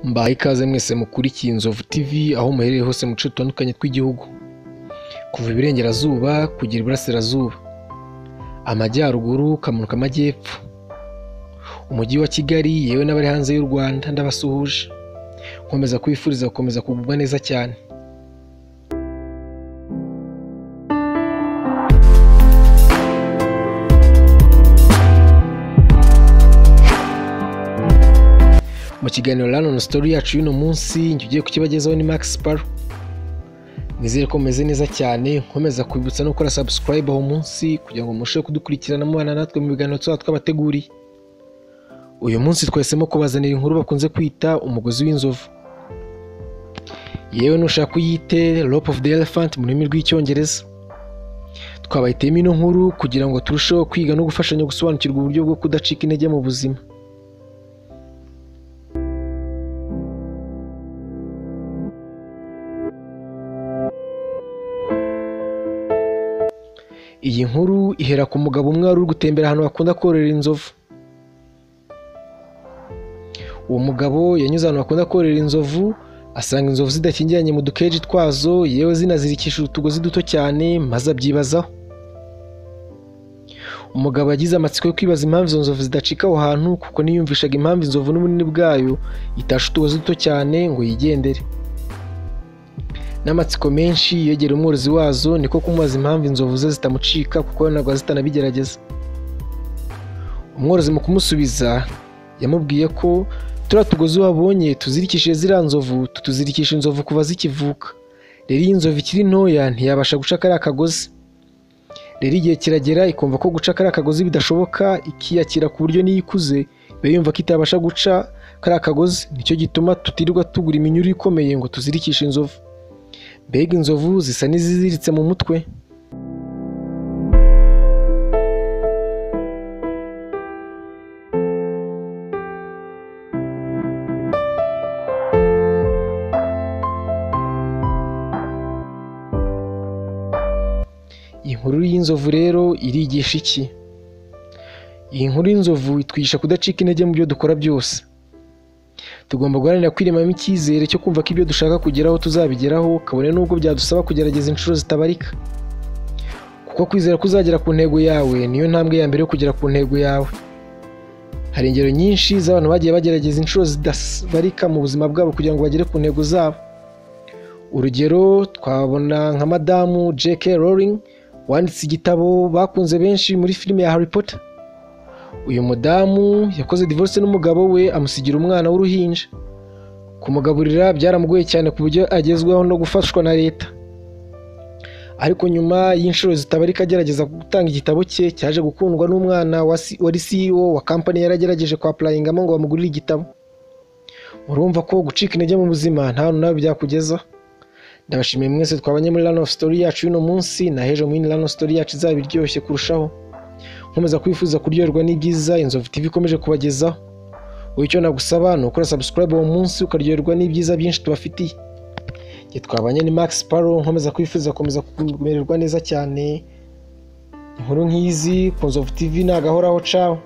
Mbaye ikaze mwese mukurikiye Inzovu TV aho muherereye hose mu duce dutandukanye tw'igihugu, kuva iburengerazuba kugera iburasirazuba, amajyaruguru ukamanuka amajyepfo, umujyi wa Kigali yewe n'abari hanze y'u Rwanda ndabasuhuje, nkomeza kwifuriza gukomeza kugubwa neza cyane. Mu kiganiro Random Story yacu y'uno munsi ngiye kukibagezaho ni Max Sparrow. Nizere ko meze neza cyane, nkomeza kwibutsa no gukora subscribe aho munsi kugira ngo mushe kudukurikirana mubana natwe mu biganiro twabateguriye. Uyu munsi twesemo kubazanira inkuru bakunze kwita umugozi w'inzovu, yewe nushaka kuyite Rope of the Elephant mu rurimi rw'icyongereza. Twabayitemo ino nkuru kugira ngo turusheho kwiga no gufashanya gusobanukirwa uburyo bwo kudacika intege mu buzima. Iyi nkuru ihera ku mugabo umwe wari uri gutembera ahantu bakunda kororera inzovu. Uwo mugabo yanyuze ahantu bakunda kororera inzovu, asanga inzovu zidakingiranye mu dukeji twazo, yewe zinazirikishije utugozi duto cyane, maze abyibazaho. Umugabo yagize amatsiko yo kwibaza impamvu izo nzovu zidacika aho hantu, kuko niyumvishaga impamvu inzovu n'ubunini bwayo itashe utugozi duto cyane ngo yigendere. N'amatsiko menshi yegera umworozi wazo, niko kumubaza impamvu inzovu ze zitamucika kuko ntabwo zitanabigerageza. Umworozi mu kumusubiza yamubwiye ko turiya tugozi wabonye tuzirikishije ziriya nzovu, tutuzirikisha inzovu kuva zikivuka. Rero iyi nzovu ikiri ntoya ntiyabasha guca kariya kagozi. Rero igihe kiragera ikumva ko guca kariya kagozi bidashoboka, ikiyakira ku buryo niyo ikuze iba yumva ko itabasha guca kariya kagozi. Nicyo gituma tutirirwa tugura iminyururu ikomeye ngo tuzirikishe inzovu. Mbega inzovu zisa n'iziziritse mu mutwe. Iyi nkuru y'inzovu rero irigisha iki? Iyi nkuru y'inzovu itwigisha kudacika intege mu byo dukora byose. Tugomba guharanira kwiremamo icyizere cyo kumva ko ibyo dushaka kugeraho tuzabigeraho, kabone n'ubwo byadusaba kugerageza inshuro zitabarika. Kuko kwizera kuzagera ku ntego yawe niyo ntambwe ya mbere yo kugera ku ntego yawe. Hari ingero nyinshi z'abantu bagiye bagerageza inshuro zidabarika mu buzima bwabo kugira ngo bagere ku ntego zabo. Urugero twabona nka Madamu J.K. Rowling wanditse igitabo bakunze benshi muri filime ya Harry Potter. Uyu mudamu yakoze divorce n'umugabo we, amusigira umwana w'uruhinja. Kumugaburira byaramugoye cyane ku buryo agezweho no gufashwa na leta. Ariko nyuma y'inshuro zitabarika agerageza gutanga igitabo cye, cyaje gukundwa n'umwana wari CEO wa company yaragerageje kwa applyingamo ngo bamugurire igitabo. Murumva ko gucika intege mu buzima nta hantu nawe byakugezaho. Ndabashimiye mwese twabanye muri Random Story yacu y'uno munsi, na hejo muri Random Story yacu izaba iryoshye kurushaho. Nkomeza kwifuza kuryoherwa n'ibyiza Inzovu TV ikomeje kubagezaho. Wowe icyo nagusaba ni ukora subscribe uwo munsi ukaryoherwa n'ibyiza byinshi tubafitiye. Nge twabanye ni Max Sparrow, nkomeza kwifuza gukomeza kumererwa neza cyane. Inkuru nk'izi ku Inzovu TV nagahoraho. Ciao.